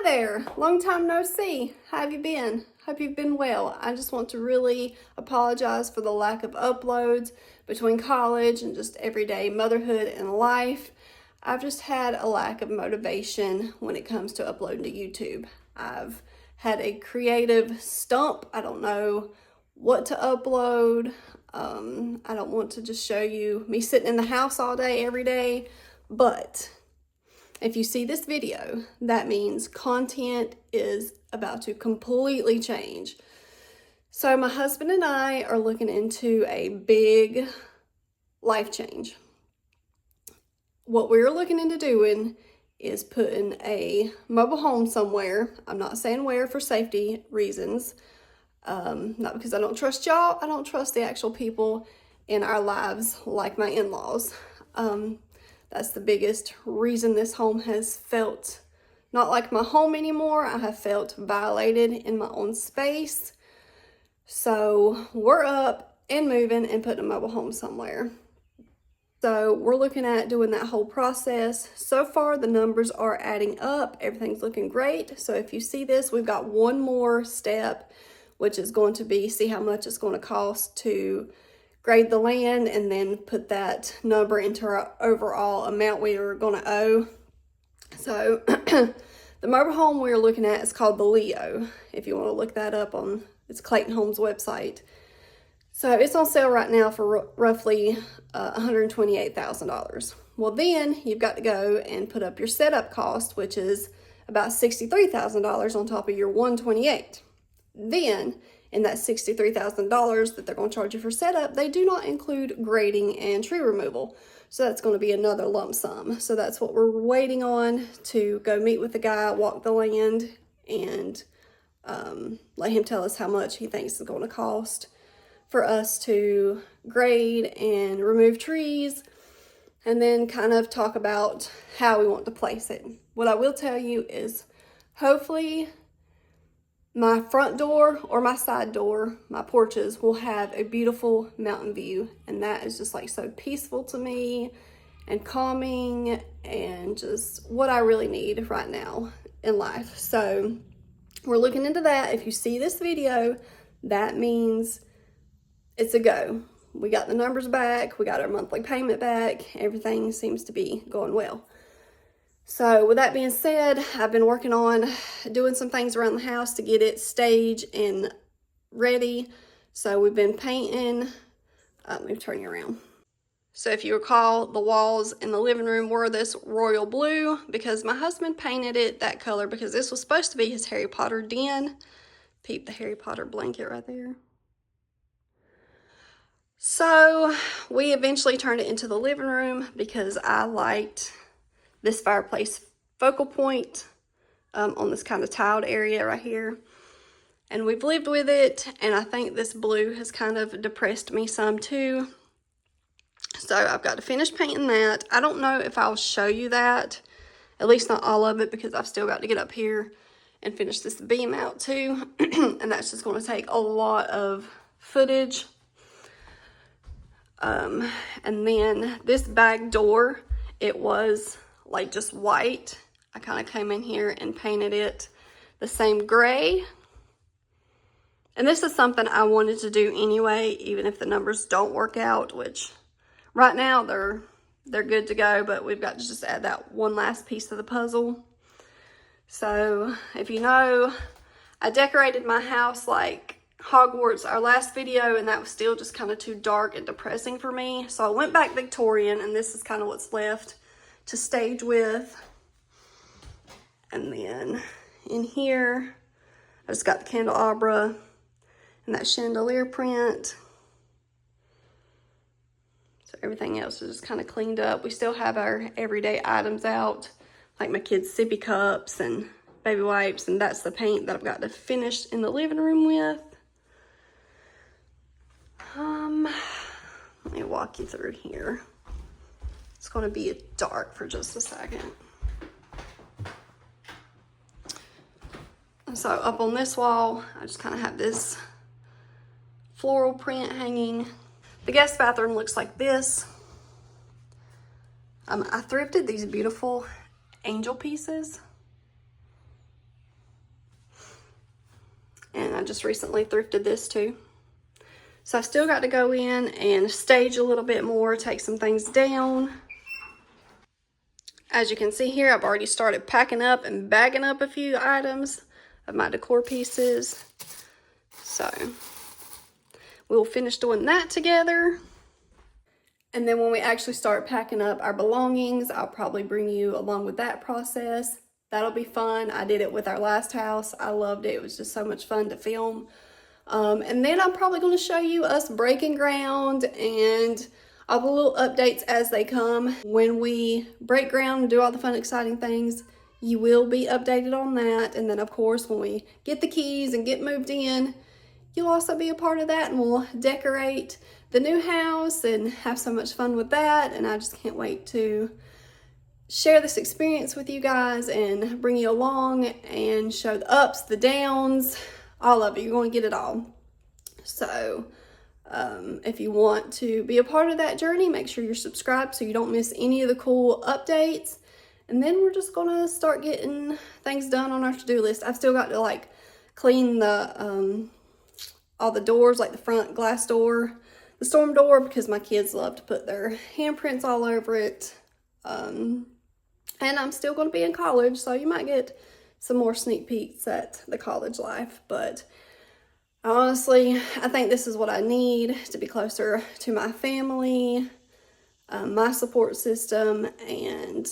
there, long time no see. How have you been? Hope you've been well. I just want to really apologize for the lack of uploads between college and just everyday motherhood and life. I've just had a lack of motivation when it comes to uploading to YouTube. I've had a creative stump. I don't know what to upload. I don't want to just show you me sitting in the house all day, every day, but if you see this video, that means content is about to completely change. So my husband and I are looking into a big life change. What we're looking into doing is putting a mobile home somewhere. I'm not saying where for safety reasons. Not because I don't trust y'all. I don't trust the actual people in our lives like my in-laws. That's the biggest reason this home has felt not like my home anymore. I have felt violated in my own space. So we're up and moving and putting a mobile home somewhere. So we're looking at doing that whole process. So far, the numbers are adding up. Everything's looking great. So if you see this, we've got one more step, which is going to be see how much it's going to cost to grade the land and then put that number into our overall amount we are going to owe. So the mobile home we're looking at is called the Leo. If you want to look that up on, it's Clayton Homes website. So it's on sale right now for roughly $128,000. Well, then you've got to go and put up your setup cost, which is about $63,000 on top of your $128,000. Then in that $63,000 that they're going to charge you for setup, they do not include grading and tree removal. So that's going to be another lump sum. So that's what we're waiting on, to go meet with the guy, walk the land, and let him tell us how much he thinks it's going to cost for us to grade and remove trees, and then kind of talk about how we want to place it. What I will tell you is hopefully my front door or my side door, my porches, will have a beautiful mountain view. And that is just like so peaceful to me and calming and just what I really need right now in life. So we're looking into that. If you see this video, that means it's a go. We got the numbers back. We got our monthly payment back. Everything seems to be going well. So with that being said, I've been working on doing some things around the house to get it staged and ready. So we've been painting. Let me turn you around. So if you recall, the walls in the living room were this royal blue because my husband painted it that color because this was supposed to be his Harry Potter den. Peep the Harry Potter blanket right there. So we eventually turned it into the living room because I liked this fireplace focal point on this kind of tiled area right here. And we've lived with it, and I think this blue has kind of depressed me some too. So I've got to finish painting that. I don't know if I'll show you that, at least not all of it, because I've still got to get up here and finish this beam out too. And that's just going to take a lot of footage. And then this back door, it was like just white. I kind of came in here and painted it the same gray. And this is something I wanted to do anyway, even if the numbers don't work out, which right now they're good to go, but we've got to just add that one last piece of the puzzle. So if you know, I decorated my house like Hogwarts our last video, and that was still just kind of too dark and depressing for me. So I went back Victorian, and this is kind of what's left to stage with. And then in here, I just got the candelabra and that chandelier print. So everything else is just kind of cleaned up. We still have our everyday items out, like my kids' sippy cups and baby wipes, and that's the paint that I've got to finish in the living room with. Let me walk you through here. It's going to be dark for just a second. So up on this wall, I just kind of have this floral print hanging. The guest bathroom looks like this. I thrifted these beautiful angel pieces. just recently thrifted this too. So I still got to go in and stage a little bit more, take some things down. As you can see here, I've already started packing up and bagging up a few items of my decor pieces. So we'll finish doing that together. And then when we actually start packing up our belongings, I'll probably bring you along with that process. That'll be fun. I did it with our last house. I loved it. It was just so much fun to film. And then I'm probably going to show you us breaking ground and all the little updates as they come. When we break ground and do all the fun, exciting things, you will be updated on that. And then, of course, when we get the keys and get moved in, you'll also be a part of that, and we'll decorate the new house and have so much fun with that. And I just can't wait to share this experience with you guys and bring you along and show the ups, the downs, all of it. You're going to get it all. So if you want to be a part of that journey, make sure you're subscribed so you don't miss any of the cool updates. And then we're just going to start getting things done on our to-do list. I've still got to like clean the all the doors, like the front glass door, the storm door, because my kids love to put their handprints all over it. And I'm still going to be in college, so you might get some more sneak peeks at the college life. But honestly, I think this is what I need to be closer to my family, my support system, and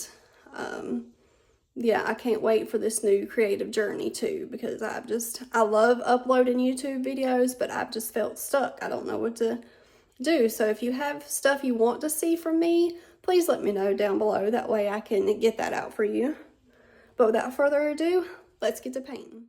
yeah, I can't wait for this new creative journey too, because I love uploading YouTube videos, but I've just felt stuck. I don't know what to do. So if you have stuff you want to see from me, please let me know down below. That way I can get that out for you. But without further ado, let's get to painting.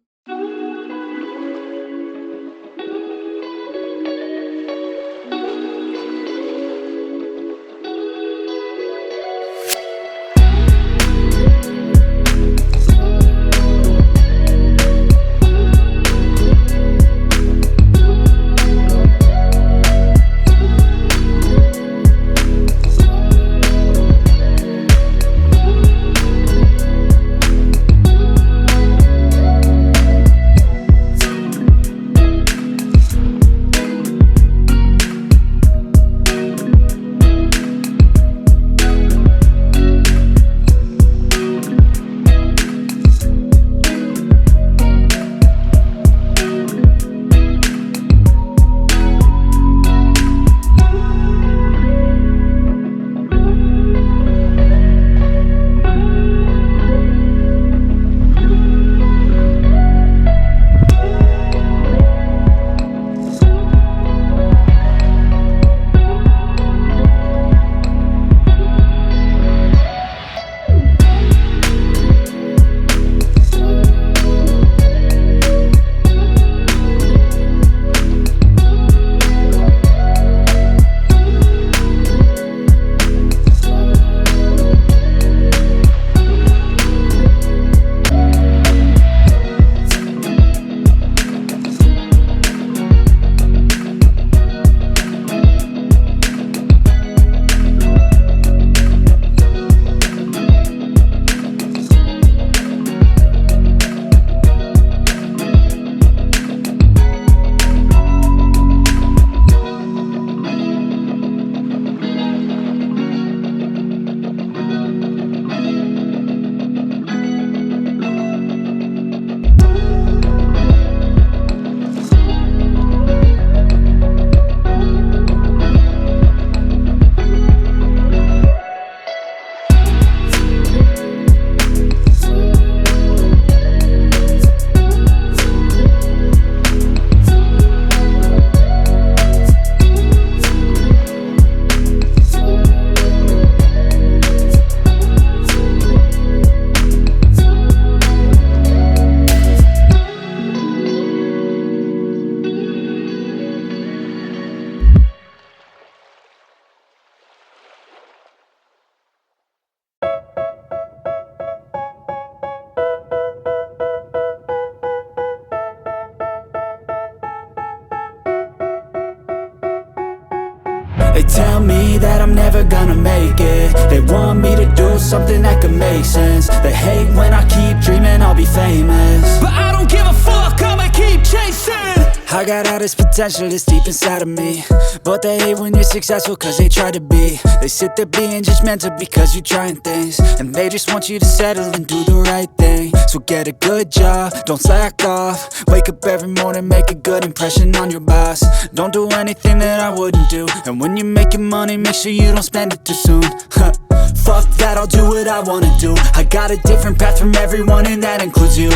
They tell me that I'm never gonna make it. They want me to do something that could make sense. They hate when I keep dreaming I'll be famous, but I don't give a fuck, I'ma keep chasing. I got all this potential that's deep inside of me, but they hate when you're successful cause they try to be. They sit there being judgmental because you're trying things, and they just want you to settle and do the right thing. So get a good job, don't slack off. Wake up every morning, make a good impression on your boss. Don't do anything that I wouldn't do, and when you're making money, make sure you don't spend it too soon. Fuck that, I'll do what I wanna do. I got a different path from everyone, and that includes you.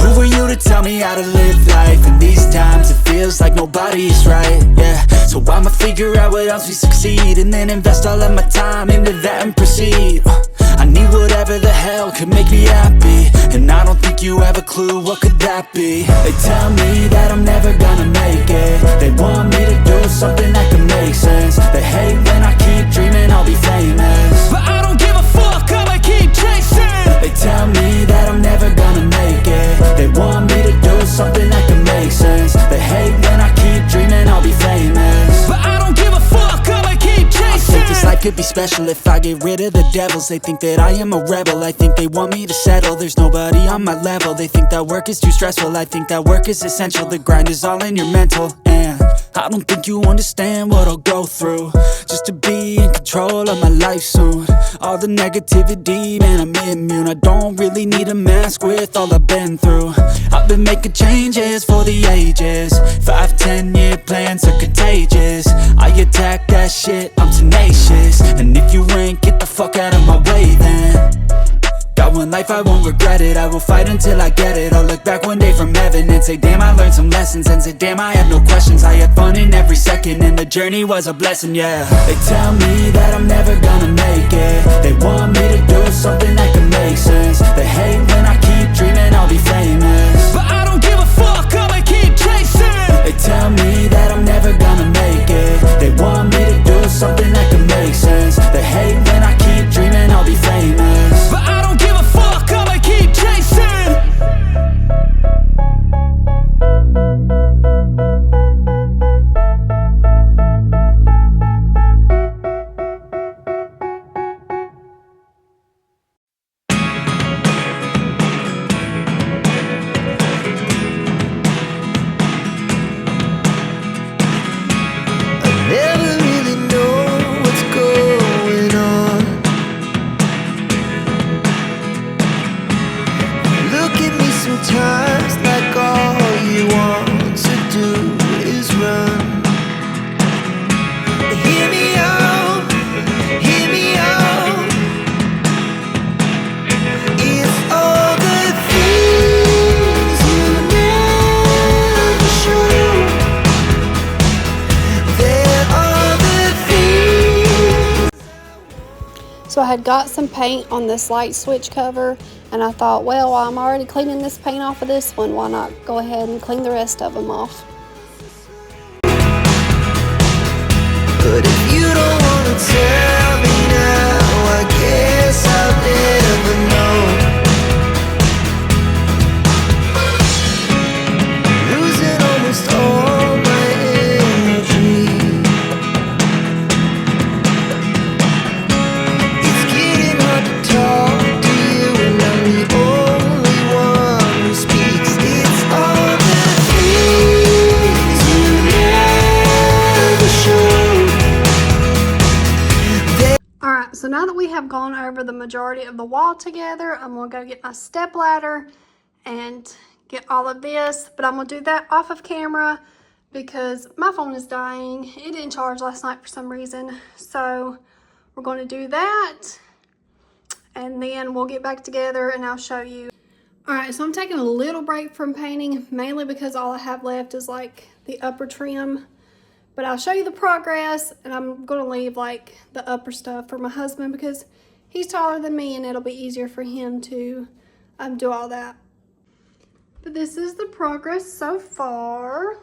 Who are you to tell me how to live life? In these times it feels like nobody is right, yeah. So I'ma figure out what else we succeed, and then invest all of my time into that and proceed. I need whatever the hell could make me happy, and I don't think you have a clue what could that be. They tell me that I'm never gonna make it. They want me to do something that can make sense. They hate when I keep dreaming I'll be famous, but I don't give a fuck, I'ma keep chasing. They tell me that I'm never gonna make it. They want me to do something that can make sense. They hate when I keep dreaming I'll be famous, but I don't give a fuck, I'ma keep chasing. I think this life could be special if I get rid of the devils. They think that I am a rebel, I think they want me to settle. There's nobody on my level, they think that work is too stressful. I think that work is essential, the grind is all in your mental. And I don't think you understand what I'll go through just to be in control of my life soon. All the negativity, man, I'm immune. I don't really need a mask with all I've been through. I've been making changes for the ages. 5-10 year plans are contagious. I attack that shit, I'm tenacious. And if you ain't, get the fuck out of my way then. Got one life, I won't regret it. I will fight until I get it. I'll look back one day from heaven and say, damn, I learned some lessons. And say, damn, I have no questions. I had fun in every second, and the journey was a blessing, yeah. They tell me that I'm never gonna make it. They want me to do something that can make sense. They hate when I keep dreaming I'll be famous, but I don't give a fuck, I'ma keep chasing. They tell me that I'm never gonna make it. They want me to do something that can make sense. They hate when I keep dreaming I'll be famous, but I don't give a fuck, I'ma keep chasing. Sometimes like all you want to do is run. Hear me out, hear me out. It's all the things you never show. There are the things. So I had got some paint on this light switch cover, and I thought, well, I'm already cleaning this paint off of this one, why not go ahead and clean the rest of them off? But if you don't wanna tell me now, I guess I'll never know. Losing almost all my energy. It's getting hard to talk to you, and I'm the only one who speaks. It's all the things you never show. Alright, so now that we have gone over the majority of the wall together, I'm going to go get my step ladder and get all of this, but I'm going to do that off of camera because my phone is dying. It didn't charge last night for some reason, so we're going to do that, and then we'll get back together and I'll show you. Alright, so I'm taking a little break from painting, mainly because all I have left is like the upper trim. But I'll show you the progress, and I'm going to leave like the upper stuff for my husband because he's taller than me and it'll be easier for him to do all that. But this is the progress so far.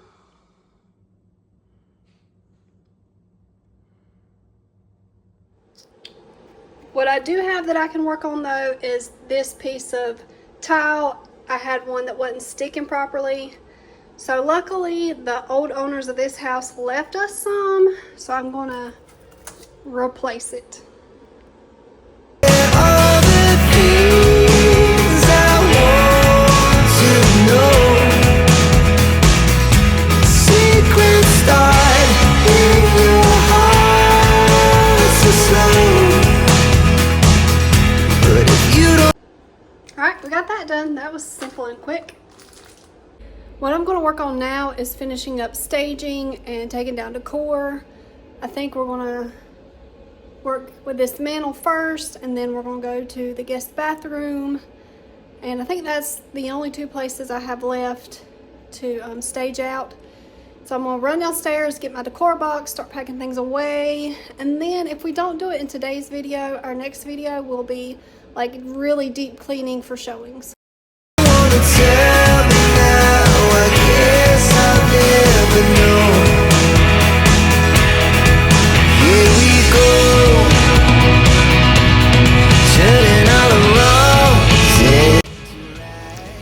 What I do have that I can work on though is this piece of tile. I had one that wasn't sticking properly. So luckily the old owners of this house left us some, so I'm gonna replace it. All the things I want to know. that was simple and quick. What I'm going to work on now is finishing up staging and taking down decor. I think we're going to work with this mantle first, and then we're going to go to the guest bathroom. And I think that's the only two places I have left to stage out. So I'm going to run downstairs, get my decor box, start packing things away. And then if we don't do it in today's video, our next video will be like really deep cleaning for showings. Wanna tell me now, I guess I'll never know. Here we go, turning all around.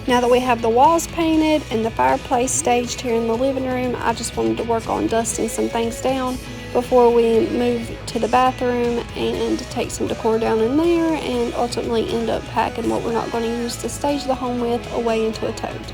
Now that we have the walls painted and the fireplace staged here in the living room, I just wanted to work on dusting some things down before we move to the bathroom and take some decor down in there and ultimately end up packing what we're not going to use to stage the home with away into a tote.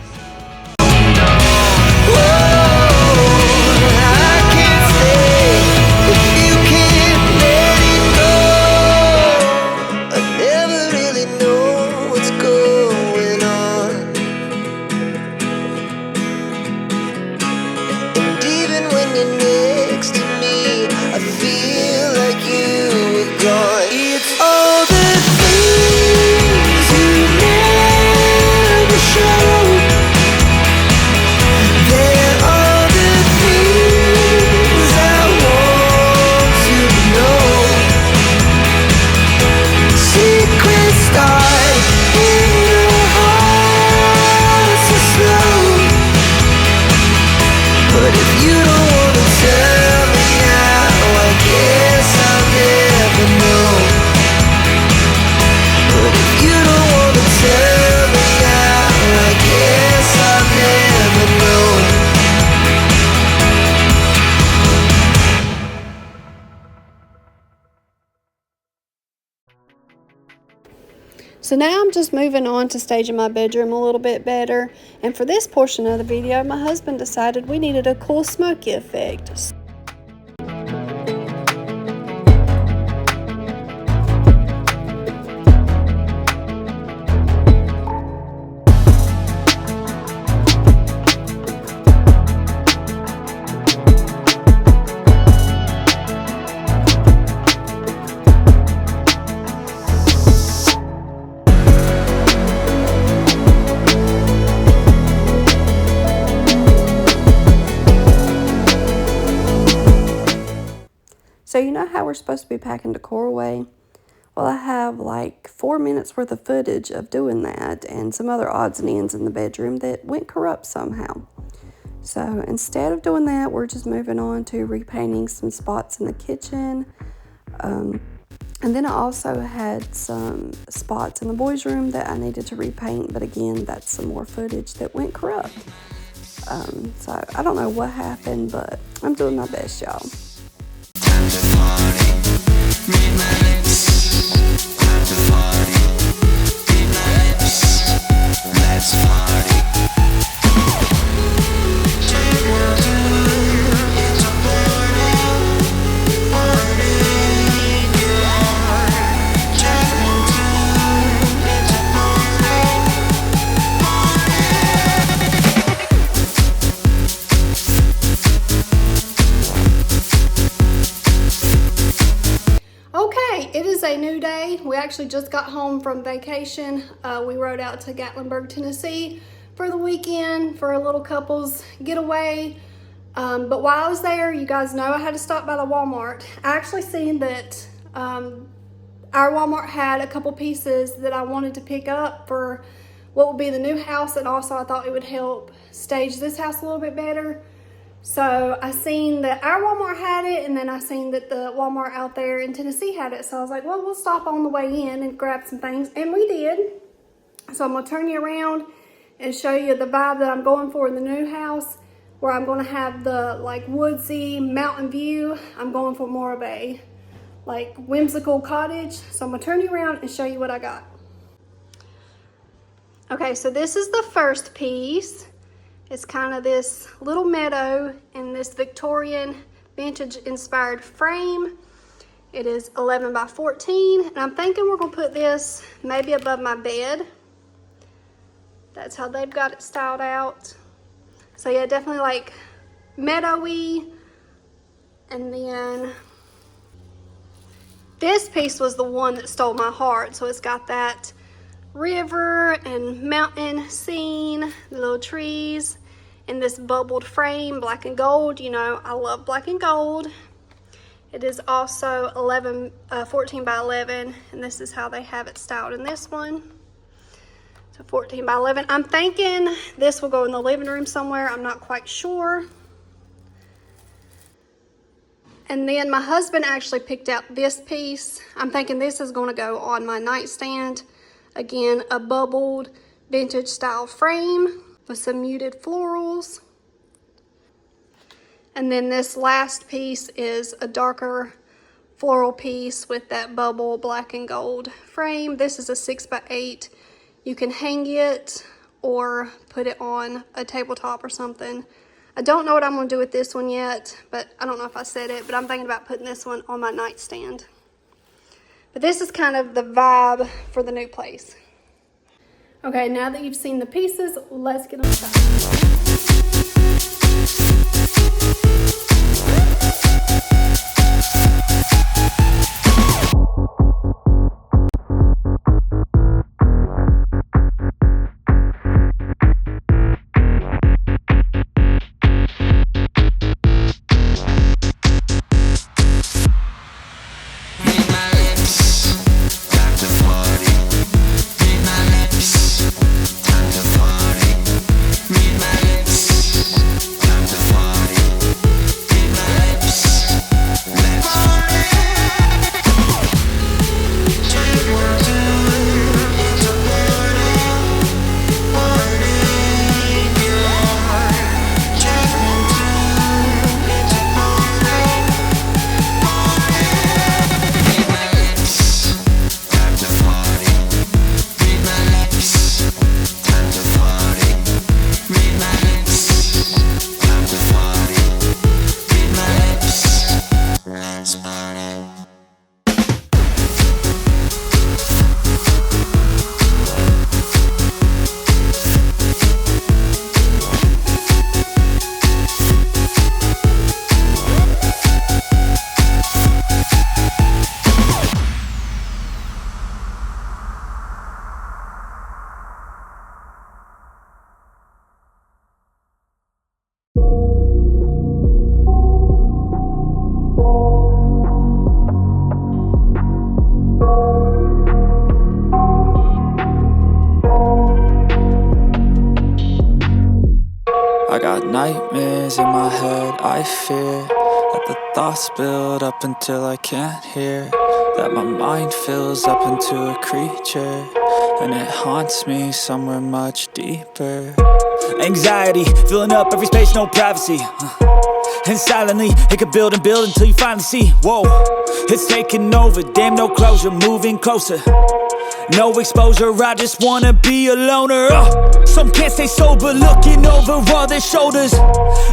It's all the things you never show. There are the things I want to know. Secrets start in your heart so slow. But if you don't wanna tell me now, I guess I'll never know. But if you don't wanna tell me now, I guess I'll never know. So now I'm just moving on to staging my bedroom a little bit better. And for this portion of the video, my husband decided we needed a cool smoky effect. So you know how we're supposed to be packing decor away? Well, I have like 4 minutes worth of footage of doing that and some other odds and ends in the bedroom that went corrupt somehow. So instead of doing that, we're just moving on to repainting some spots in the kitchen. And then I also had some spots in the boys' room that I needed to repaint, but again, that's some more footage that went corrupt. So I don't know what happened, but I'm doing my best, y'all. A new day. We actually just got home from vacation. We rode out to Gatlinburg, Tennessee for the weekend for a little couples getaway. But while I was there, you guys know I had to stop by the Walmart. I actually seen that our Walmart had a couple pieces that I wanted to pick up for what will be the new house, and also I thought it would help stage this house a little bit better. So I seen that our Walmart had it, and then I seen that the Walmart out there in Tennessee had it. So I was like, well, we'll stop on the way in and grab some things, and we did. So I'm gonna turn you around and show you the vibe that I'm going for in the new house, where I'm gonna have the like woodsy mountain view. I'm going for more of a like whimsical cottage. So I'm gonna turn you around and show you what I got. Okay, so this is the first piece. It's kind of this little meadow in this Victorian vintage inspired frame. It is 11 by 14, and I'm thinking we're gonna put this maybe above my bed. That's how they've got it styled out. So yeah, definitely like meadowy. And then this piece was the one that stole my heart. So it's got that river and mountain scene, the little trees, and this bubbled frame, black and gold. You know, I love black and gold. It is also 14 by 11, and this is how they have it styled in this one. So 14 by 11. I'm thinking this will go in the living room somewhere. I'm not quite sure. And then my husband actually picked out this piece. I'm thinking this is going to go on my nightstand. Again, a bubbled vintage style frame with some muted florals. And then this last piece is a darker floral piece with that bubble black and gold frame. This is a 6 by 8. You can hang it or put it on a tabletop or something. I don't know what I'm going to do with this one yet, but I don't know if I said it, but I'm thinking about putting this one on my nightstand. But this is kind of the vibe for the new place. Okay, now that you've seen the pieces, let's get them started. I got nightmares in my head, I fear that the thoughts build up until I can't hear, that my mind fills up into a creature, and it haunts me somewhere much deeper. Anxiety, filling up every space, no privacy. And silently, it could build and build until you finally see, whoa, it's taking over, damn no closure, moving closer. No exposure, I just wanna be a loner. Some can't stay sober, looking over all their shoulders,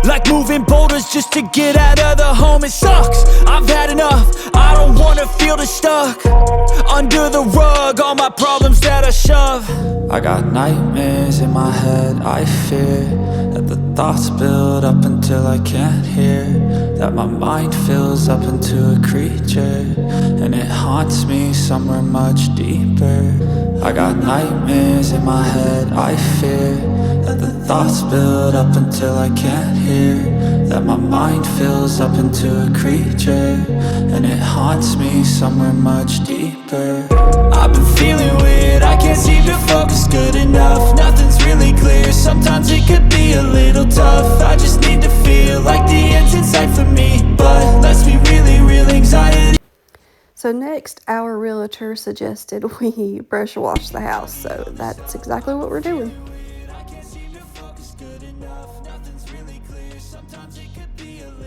like moving boulders just to get out of the home. It sucks, I've had enough, I don't wanna feel the stuck under the rug, all my problems that I shove. I got nightmares in my head, I fear that the thoughts build up until I can't hear, that my mind fills up into a creature, and it haunts me somewhere much deeper. I got nightmares in my head, I fear that the thoughts build up until I can't hear, that my mind fills up into a creature, and it haunts me somewhere much deeper. I've been feeling weird, I can't seem to focus good enough, nothing's really clear, sometimes it could be a little tough. I just need to feel like the end's in sight for me, but let's be really real, anxiety. So next, our realtor suggested we pressure wash the house, so that's exactly what we're doing.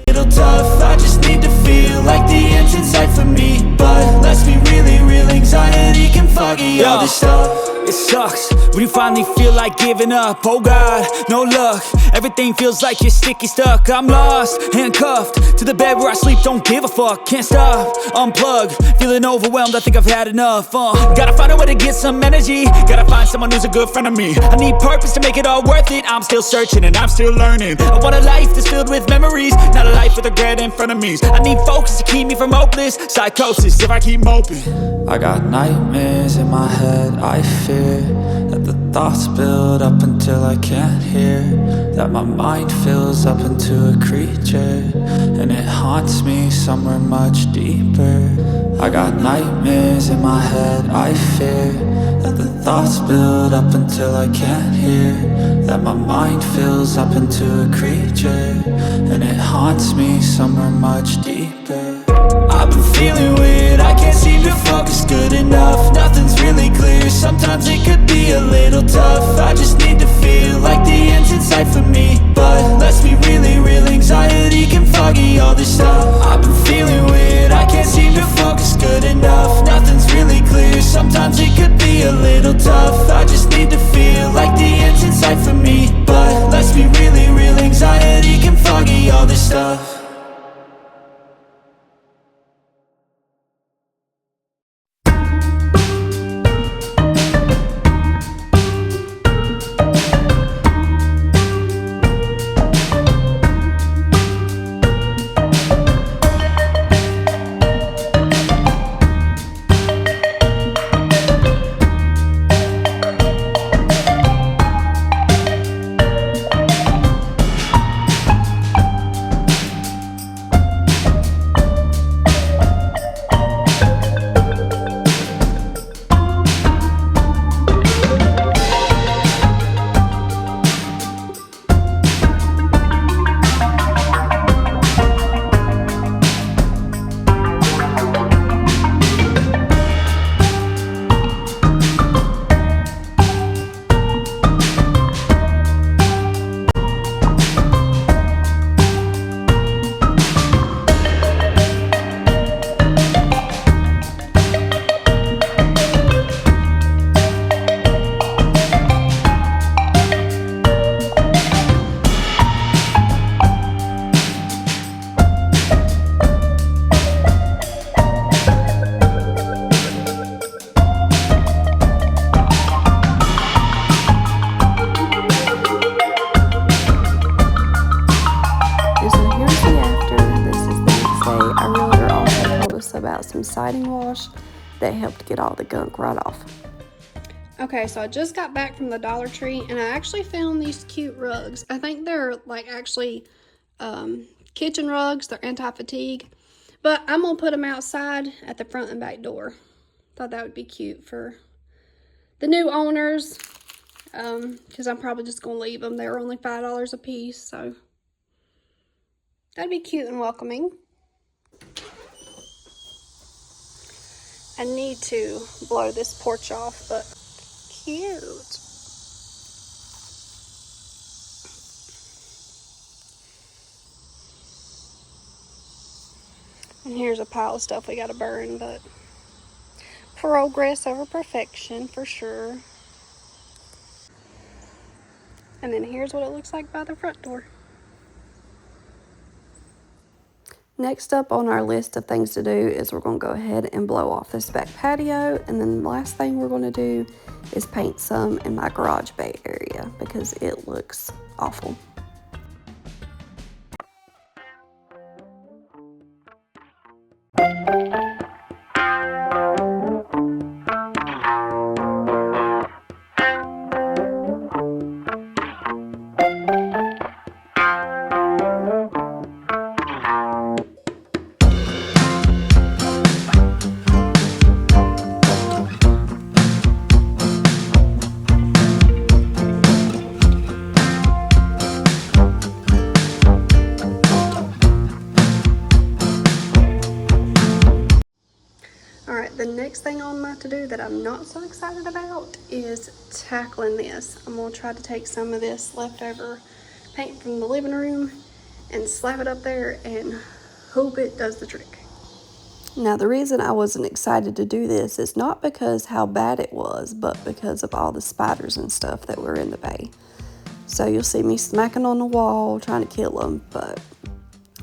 Little tough, I just need to feel like the end's in sight for me, but let's be really real, anxiety can foggy all this stuff. it sucks when you finally feel like giving up. Oh God, no luck. Everything feels like you're sticky stuck. I'm lost, handcuffed to the bed where I sleep. Don't give a fuck, can't stop, unplug. Feeling overwhelmed, I think I've had enough. Gotta find a way to get some energy. Gotta find someone who's a good friend of me. I need purpose to make it all worth it. I'm still searching and I'm still learning. I want a life that's filled with memories, not a life with regret and frenemies. I need focus to keep me from hopeless psychosis if I keep moping. I got nightmares in my head, I fear that the thoughts build up until I can't hear, that my mind fills up into a creature, and it haunts me somewhere much deeper. I got nightmares in my head, I fear that the thoughts build up until I can't hear, that my mind fills up into a creature, and it haunts me somewhere much deeper. I've been feeling weird, I can't seem to focus good enough. Nothing's really clear, sometimes it could be a little tough. I just need to feel like the end's in sight for me, but let's be really real, anxiety can foggy all this stuff. I've been feeling weird, I can't seem to focus good enough. Nothing's really clear, sometimes it could be a little tough. I just need to feel like the end's in sight for me, but let's be really real, anxiety can foggy all this stuff. About some siding wash that helped get all the gunk right off. Okay, so I just got back from the Dollar Tree and I actually found these cute rugs. I think they're like actually kitchen rugs. They're anti-fatigue, but I'm gonna put them outside at the front and back door. Thought that would be cute for the new owners, because I'm probably just gonna leave them. They're only $5 a piece, so that'd be cute and welcoming. I need to blow this porch off, but cute. And here's a pile of stuff we gotta burn, but progress over perfection for sure. And then here's what it looks like by the front door. Next up on our list of things to do is we're going to go ahead and blow off this back patio, and then the last thing we're going to do is paint some in my garage bay area because it looks awful. The next thing on my to-do that I'm not so excited about is tackling this. I'm going to try to take some of this leftover paint from the living room and slap it up there and hope it does the trick. Now, the reason I wasn't excited to do this is not because how bad it was, but because of all the spiders and stuff that were in the bay. So you'll see me smacking on the wall, trying to kill them, but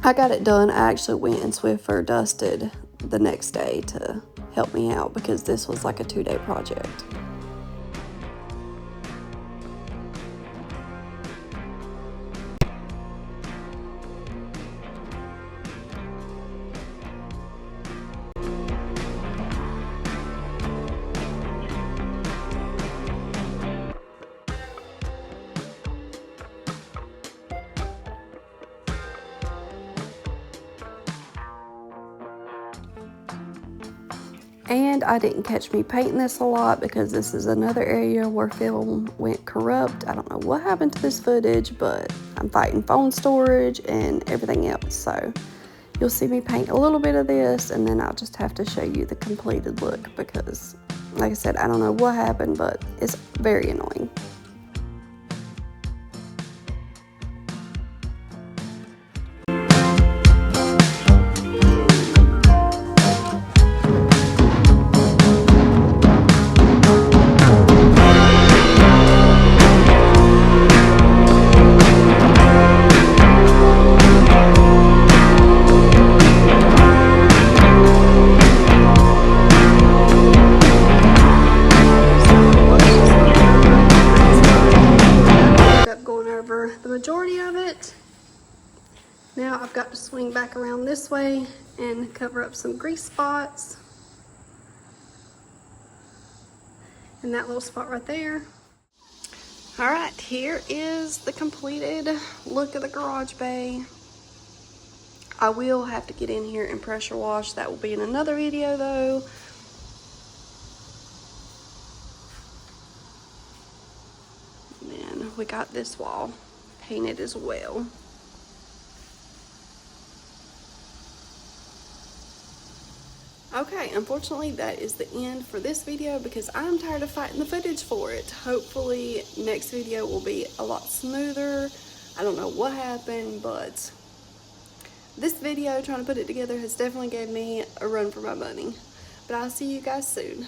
I got it done. I actually went and Swiffer dusted the next day to help me out because this was like a 2-day project. And I didn't catch me painting this a lot because this is another area where film went corrupt. I don't know what happened to this footage, but I'm fighting phone storage and everything else. So you'll see me paint a little bit of this and then I'll just have to show you the completed look because, like I said, I don't know what happened, but it's very annoying. The majority of it. Now I've got to swing back around this way and cover up some grease spots and that little spot right there. All right, here is the completed look of the garage bay. I will have to get in here and pressure wash. That will be in another video though. And then we got this wall painted as well. Okay, unfortunately that is the end for this video because I'm tired of fighting the footage for it. Hopefully next video will be a lot smoother. I don't know what happened, but this video, trying to put it together, has definitely gave me a run for my money. But I'll see you guys soon.